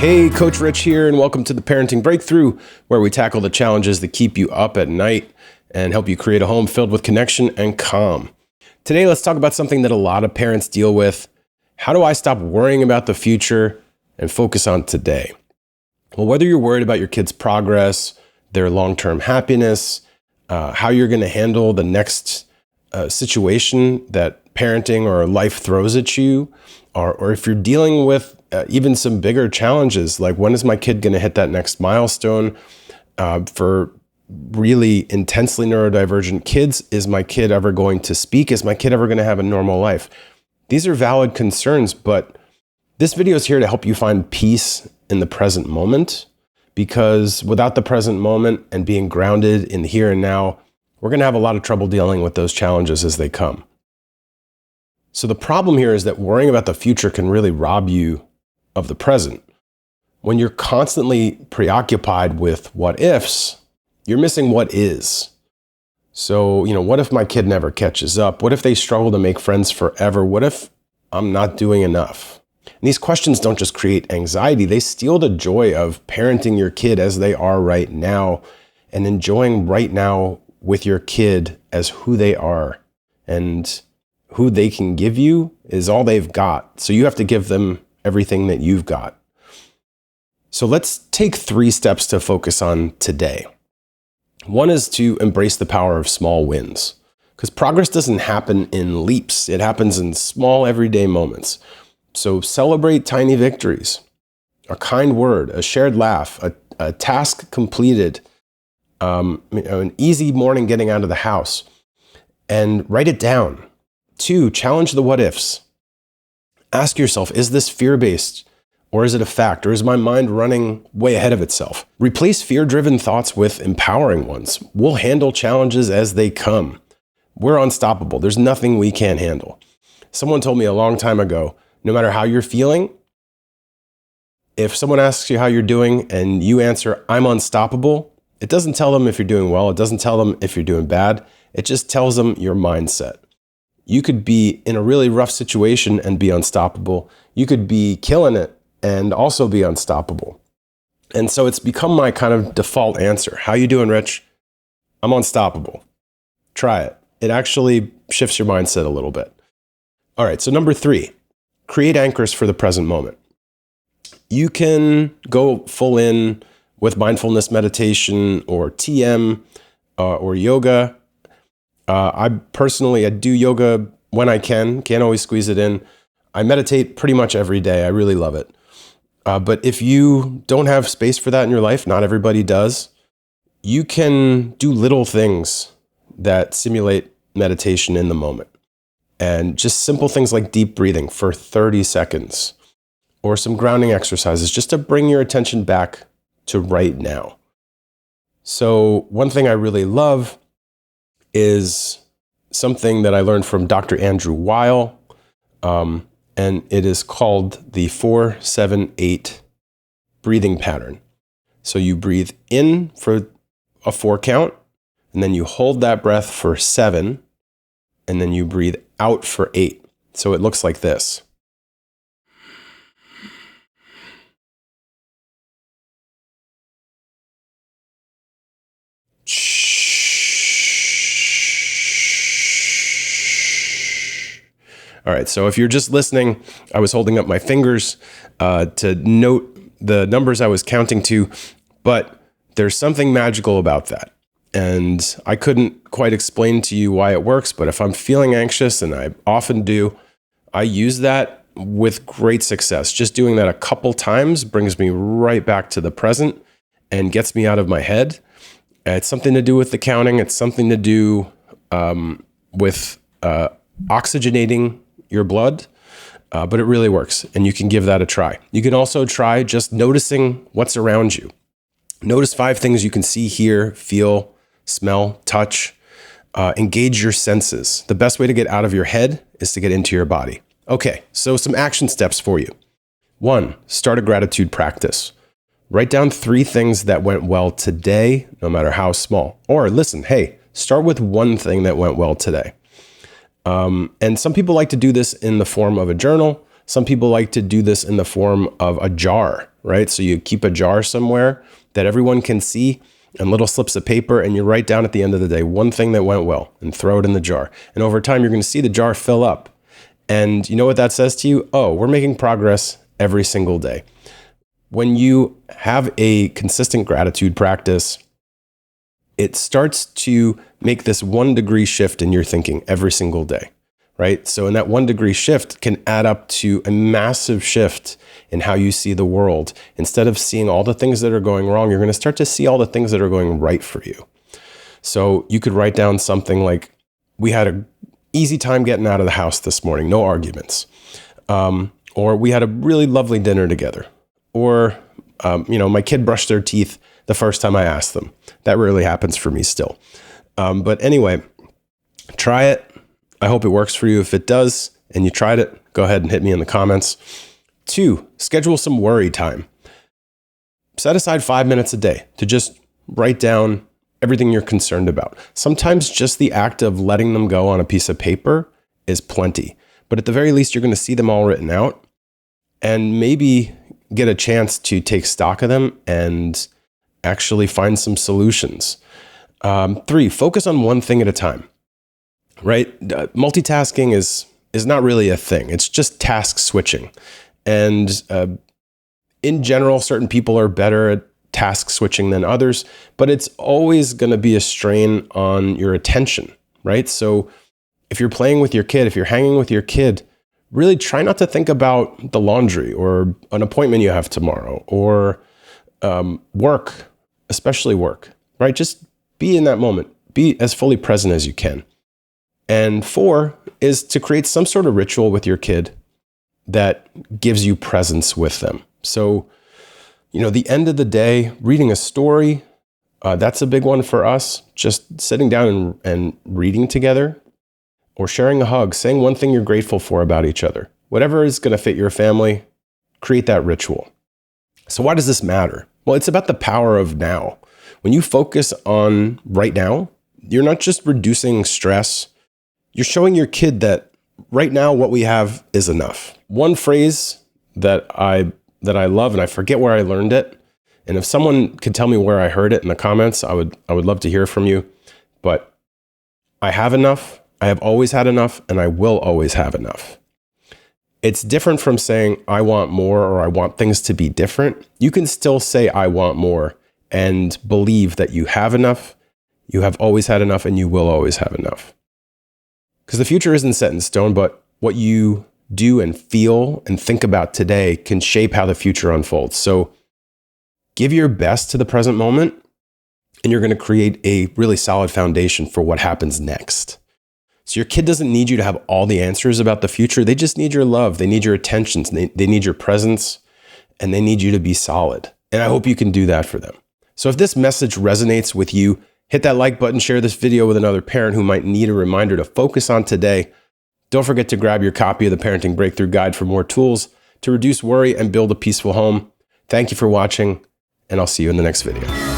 Hey, Coach Rich here, and welcome to the Parenting Breakthrough, where we tackle the challenges that keep you up at night and help you create a home filled with connection and calm. Today, let's talk about something that a lot of parents deal with. How do I stop worrying about the future and focus on today? Well, whether you're worried about your kids' progress, their long-term happiness, how you're going to handle the next situation that parenting or life throws at you, or if you're dealing with even some bigger challenges, like when is my kid going to hit that next milestone? For really intensely neurodivergent kids, is my kid ever going to speak? Is my kid ever going to have a normal life? These are valid concerns, but this video is here to help you find peace in the present moment, because without the present moment and being grounded in the here and now, we're going to have a lot of trouble dealing with those challenges as they come. So the problem here is that worrying about the future can really rob you of the present. When you're constantly preoccupied with what ifs, you're missing what is. So, what if my kid never catches up? What if they struggle to make friends forever? What if I'm not doing enough? And these questions don't just create anxiety, they steal the joy of parenting your kid as they are right now and enjoying right now with your kid as who they are. And who they can give you is all they've got. So you have to give them everything that you've got. So let's take 3 steps to focus on today. One is to embrace the power of small wins, because progress doesn't happen in leaps. It happens in small everyday moments. So celebrate tiny victories, a kind word, a shared laugh, a task completed, an easy morning getting out of the house, and write it down. 2, challenge the what ifs. Ask yourself, is this fear-based or is it a fact? Or is my mind running way ahead of itself? Replace fear-driven thoughts with empowering ones. We'll handle challenges as they come. We're unstoppable. There's nothing we can't handle. Someone told me a long time ago, no matter how you're feeling, if someone asks you how you're doing and you answer, I'm unstoppable, it doesn't tell them if you're doing well. It doesn't tell them if you're doing bad. It just tells them your mindset. You could be in a really rough situation and be unstoppable. You could be killing it and also be unstoppable. And so it's become my kind of default answer. How you doing, Rich? I'm unstoppable. Try it. It actually shifts your mindset a little bit. All right, so number 3, create anchors for the present moment. You can go full in with mindfulness meditation or TM or yoga. I do yoga when I can't always squeeze it in. I meditate pretty much every day. I really love it. But if you don't have space for that in your life, not everybody does, you can do little things that simulate meditation in the moment. And just simple things like deep breathing for 30 seconds or some grounding exercises just to bring your attention back to right now. So one thing I really love is something that I learned from Dr. Andrew Weil, and it is called the 4-7-8 breathing pattern. So you breathe in for a 4 count, and then you hold that breath for 7, and then you breathe out for 8. So it looks like this. All right, so if you're just listening, I was holding up my fingers to note the numbers I was counting to, but there's something magical about that. And I couldn't quite explain to you why it works, but if I'm feeling anxious, and I often do, I use that with great success. Just doing that a couple times brings me right back to the present and gets me out of my head. It's something to do with the counting. It's something to do with oxygenating your blood, but it really works, and you can give that a try. You can also try just noticing what's around you. Notice 5 things you can see, hear, feel, smell, touch. Engage your senses. The best way to get out of your head is to get into your body. Okay, so some action steps for you. 1, start a gratitude practice. Write down 3 things that went well today, no matter how small. Or listen, hey, start with 1 thing that went well today. And some people like to do this in the form of a journal. Some people like to do this in the form of a jar right? So you keep a jar somewhere that everyone can see and little slips of paper, and you write down at the end of the day one thing that went well and throw it in the jar. And over time, you're going to see the jar fill up. And you know what that says to you? Oh, we're making progress every single day. When you have a consistent gratitude practice, it starts to make this 1 degree shift in your thinking every single day, right? So in that 1 degree shift can add up to a massive shift in how you see the world. Instead of seeing all the things that are going wrong, you're going to start to see all the things that are going right for you. So you could write down something like, we had an easy time getting out of the house this morning, no arguments. Or we had a really lovely dinner together. Or, my kid brushed their teeth the first time I asked them. That rarely happens for me still. But anyway, try it. I hope it works for you. If it does, and you tried it, go ahead and hit me in the comments. 2, schedule some worry time. Set aside 5 minutes a day to just write down everything you're concerned about. Sometimes just the act of letting them go on a piece of paper is plenty. But at the very least, you're going to see them all written out and maybe get a chance to take stock of them and actually find some solutions. 3, focus on one thing at a time, right? Multitasking is not really a thing. It's just task switching. And in general, certain people are better at task switching than others, but it's always going to be a strain on your attention, right? So if you're playing with your kid, if you're hanging with your kid, really try not to think about the laundry or an appointment you have tomorrow or work, especially work, right? Just be in that moment. Be as fully present as you can. And 4 is to create some sort of ritual with your kid that gives you presence with them. So, the end of the day, reading a story, that's a big one for us. Just sitting down and reading together, or sharing a hug, saying one thing you're grateful for about each other. Whatever is going to fit your family, create that ritual. So why does this matter? Well, it's about the power of now. When you focus on right now, you're not just reducing stress, you're showing your kid that right now what we have is enough. One phrase that I love, and I forget where I learned it, and if someone could tell me where I heard it in the comments, I would love to hear from you. But I have enough, I have always had enough, and I will always have enough. It's different from saying I want more or I want things to be different. You can still say I want more and believe that you have enough, you have always had enough, and you will always have enough. Because the future isn't set in stone, but what you do and feel and think about today can shape how the future unfolds. So give your best to the present moment, and you're going to create a really solid foundation for what happens next. So your kid doesn't need you to have all the answers about the future. They just need your love. They need your attention. They need your presence, and they need you to be solid. And I hope you can do that for them. So if this message resonates with you, hit that like button, share this video with another parent who might need a reminder to focus on today. Don't forget to grab your copy of the Parenting Breakthrough Guide for more tools to reduce worry and build a peaceful home. Thank you for watching, and I'll see you in the next video.